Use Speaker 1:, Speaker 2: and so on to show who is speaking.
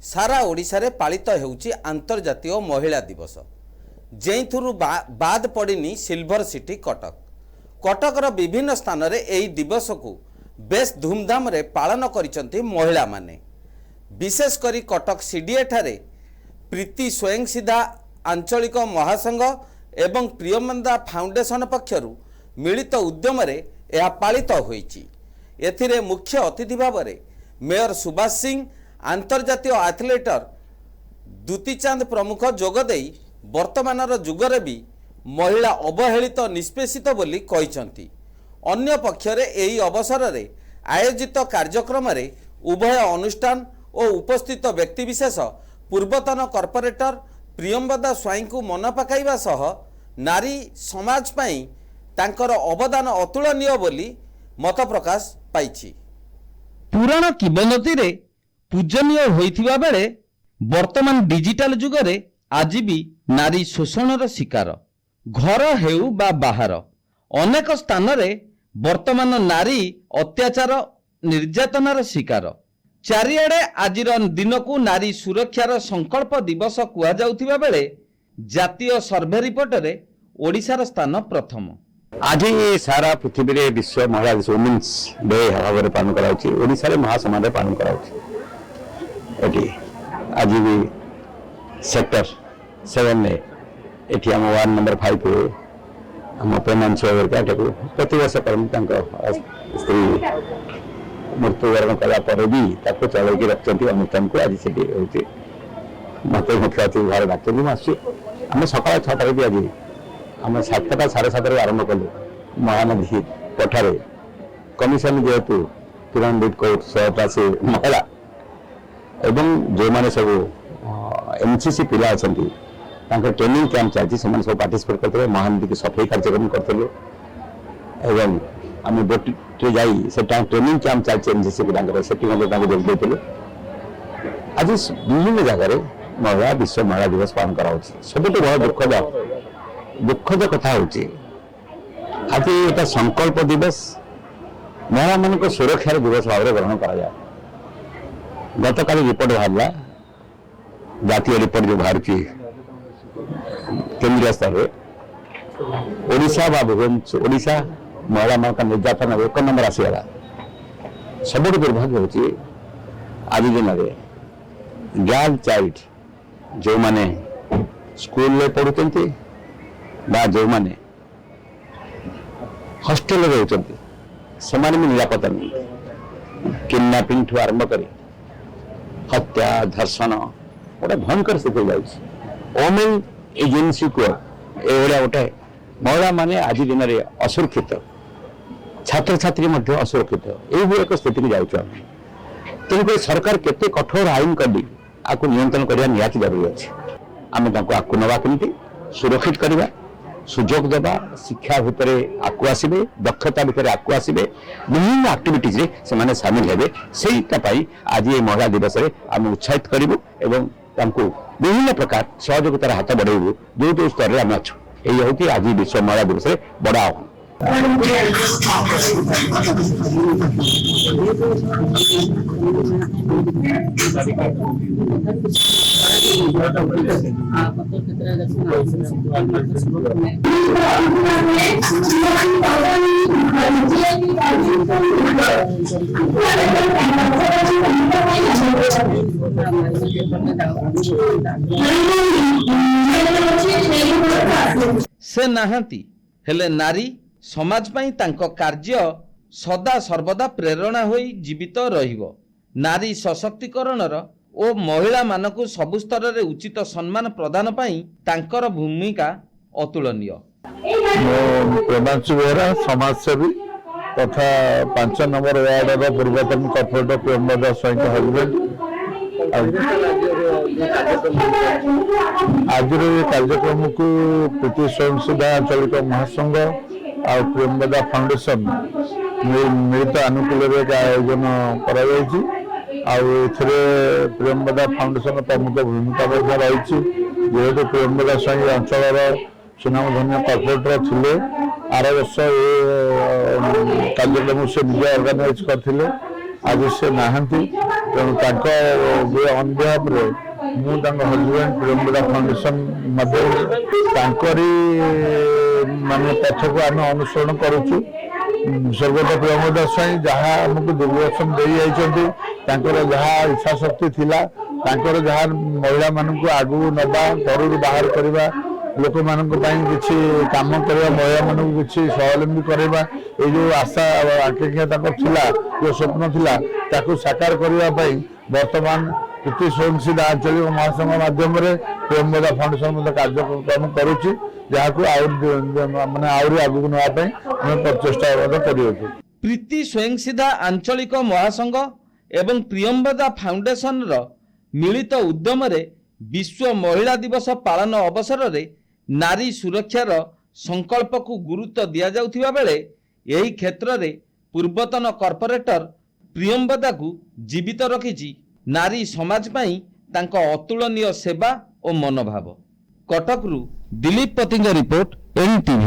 Speaker 1: सारा ओडिशा रे पालित हेउची अंतर्जातीय महिला दिवस जेथुरु बाद पड़िनी सिल्वर सिटी कटक। कटकर विभिन्न स्थान रे एही दिवस को बेस धूमधाम रे पालन करिसंती महिला माने। विशेष करी कटक सीडीए ठारे प्रीति स्वयं सिद्धा आंचलिक महासंघ एवं प्रियमंदा फाउंडेशन पक्षरु मिलित उद्यम रे यह पालित होईची। एथिरे मुख्य अतिथि भाव में मेयर सुभाष सिंह अंतर्जातीय एथलेटर दुतीचांद प्रमुख जोगदे वर्तमानर जुगरे भी महिला अवहेलित निष्पेषित बोली कहिसंती। अन्य पक्षरे एही अवसर रे आयोजित कार्यक्रम रे उभय अनुष्ठान और उपस्थित व्यक्तिविशेष पूर्वतन कॉर्पोरेटर प्रियंवदा स्वाई को मन पकाइबा सह नारी समाज पाई तांकर अवदान अतुलनीय बोली मत प्रकाश पाइछि।
Speaker 2: पुराण किंवदंती रे पूजनीय होइथिबा बेले वर्तमान डिजिटल जुग रे आज भी नारी शोषणर शिकार घर हेउ बा बाहर अनेक स्थान रे वर्तमान नारी अत्याचार निर्यातनार शिकार। चारिआडे आजिर दिन को नारी सुरक्षार संकल्प दिवस कुआ जाउथिबा बेले जातीय सर्वे रिपोर्ट रे ओडिशार स्थान प्रथम।
Speaker 3: आज सारा पृथ्वी रे विश्व महिला दिवस वुमेन्स डे भाव में पालन करा महासमाज पालन करा आज भी सेक्टर 7 में एटी आम वार्ड नंबर 5 आम प्रेमांचल प्रति वर्ष स्त्री मृत्युवरण कलापर भी चलैक रखते अनुष्ठान को आज से मत मुख्य अतिथि भाव डाक्टर आम सकाल 6टा भी आज आम 7टा 7:30 आरंभ कलु महानदी पठारे कमिशन जेहेतु किरण कोर्ट 180 महिला एवं जो मैंने सब एनसीसी पिला अच्छा ट्रेनिंग कैंप चलती सब पार्टिसिपेट करते महानदी की सफाई कार्यक्रम करते एवं आम बोटे जाई से ट्रेनिंग कैंप चलती एनसीसी पिला से जोग आज विभिन्न जगह महिला विश्व महिला दिवस पालन करा सब बड़ा दुखद कथा होची आज एटा संकल्प दिवस महिला मान सुरक्षार दिवस भाव में ग्रहण करा जाए। गत काली रिपोर्ट बाहरला जातीय रिपोर्ट जो बाहर केंद्रीय स्तर में ओडिशा ओडिशा महिला मान का निर्यातन 1 नंबर आसीगला। सब दुर्भाग्य होची आज दिन में गर्ल चाइल्ड जो माने स्कूल में पढ़ुचंती बा जो माने हॉस्टेल रहउचंती सेमाने भी निरापत्ता नहीं। किडनैपिंग ठू आरंभ करी हत्या धर्षण गोटे भयंकर स्थिति जामेन एजेन्सी को एभलिया गोटे महिला माने आज दिन में असुरक्षित छात्र छात्री असुरक्षित यही एक स्थिति की जाऊँ। तेणुक सरकार केते कठोर आईन कली आपको नियंत्रण करने निहाती जरूरी अच्छे। आम आपको नवा केमती सुरक्षित करवा सुजोग देवा शिक्षा भितर आपको आसबे दक्षता भितर आपको आसबे विभिन्न एक्टिविटीज रे से माने शामिल हेबे सेटाई आज ये महिला दिवस रे आम उत्साहित करूँ एवं तांको विभिन्न प्रकार सहयोगितार हाथ बढ़ेबू जो स्तर में आम अच्छु यही हूँ आज विश्व महिला दिवस रे बड़ा आह्वान।
Speaker 2: से नहांती हेले नारी समाज पाई तांको कार्य सदा सर्वदा प्रेरणा होई जीवित रहिबो। नारी सशक्तिकरणर ओ महिला मानकु सबु स्तर रे उचित सम्मान प्रदान पाई तांकर भूमिका अतुलनीय।
Speaker 4: प्रेमांशु बेहरा समाजसेवी तथा 5 नंबर वार्ड पूर्वतन कॉर्पोरेटर प्रियंवदा स्वाई के हस्बैंड आज कार्यक्रम को प्रीति स्वयं सिद्धा आंचलिक महासंघ और प्रियंवदा फाउंडेशन मिलित आनुकूल्य आयोजन प्रियंवदा फाउंडेशन प्रमुख भूमिका रही जेहेतु प्रियंवदा स्वाई अंचल सुनामधन्य कॉर्पोरेटर थे आर वर्ष कार्यक्रम से निजे ऑर्गेनाइज करते ଆଜି ସେ ନାହାନ୍ତି। ତେଣୁ ତାଙ୍କ ଅନ୍ ବିହାଫ୍ରେ ମୁଁ ତାଙ୍କ ହଜବେଣ୍ଡ ପ୍ରିୟମ୍ବଦା ଫାଉଣ୍ଡେସନ ମାଧ୍ୟମରେ ତାଙ୍କରି ମାନେ ପଥକୁ ଆମେ ଅନୁସରଣ କରୁଛୁ। ସ୍ୱର୍ଗତ ପ୍ରିୟମ୍ବଦା ସ୍ୱାଇଁ ଯାହା ଆମକୁ ଦୂରଦର୍ଶନ ଦେଇ ଯାଇଛନ୍ତି, ତାଙ୍କର ଯାହା ଇଚ୍ଛା ଶକ୍ତି ଥିଲା, ତାଙ୍କର ଯାହା ମହିଳାମାନଙ୍କୁ ଆଗକୁ ନେବା, ଘରରୁ ବାହାର କରିବା, ଲୋକମାନଙ୍କ ପାଇଁ କିଛି କାମ କରିବା, ମହିଳାମାନଙ୍କୁ କିଛି ସ୍ୱାବଲମ୍ବୀ କରାଇବା, ଏଇ ଯେଉଁ ଆଶା ଆକାଂକ୍ଷା ତାଙ୍କର ଥିଲା, ଯେଉଁ ସ୍ୱପ୍ନ ଥିଲା, ତାକୁ ସାକାର କରିବା ପାଇଁ ବର୍ତ୍ତମାନ କୃତି ସ୍ୱୟଂସିଦ୍ଧା ଆଞ୍ଚଳିକ ମହାସଂଘ ମାଧ୍ୟମରେ ପ୍ରିୟମ୍ବଦା ଫାଉଣ୍ଡେସନ ମଧ୍ୟ କାର୍ଯ୍ୟକ୍ରମ କରୁଛି, ଯାହାକୁ ଆହୁରି ଆଗକୁ ନେବା ପାଇଁ ଆମେ ପ୍ରଚେଷ୍ଟା ମଧ୍ୟ କରିଅଛୁ।
Speaker 2: ପ୍ରୀତି ସ୍ୱୟଂସିଦ୍ଧା ଆଞ୍ଚଳିକ ମହାସଂଘ ଏବଂ ପ୍ରିୟମ୍ବଦା ଫାଉଣ୍ଡେସନର ମିଳିତ ଉଦ୍ୟମରେ ବିଶ୍ୱ ମହିଳା ଦିବସ ପାଳନ ଅବସରରେ ନାରୀ ସୁରକ୍ଷାର ସଂକଳ୍ପକୁ ଗୁରୁତ୍ୱ ଦିଆଯାଉଥିବା ବେଳେ ଏହି କ୍ଷେତ୍ରରେ ପୂର୍ବତନ କର୍ପୋରେଟର ପ୍ରିୟମ୍ବଦାକୁ ଜୀବିତ ରଖିଛି ନାରୀ ସମାଜ ପାଇଁ ତାଙ୍କ ଅତୁଳନୀୟ ସେବା ଓ ମନୋଭାବ। କଟକରୁ ଦିଲ୍ଲୀପ ପତିଙ୍କ ରିପୋର୍ଟ, NTV।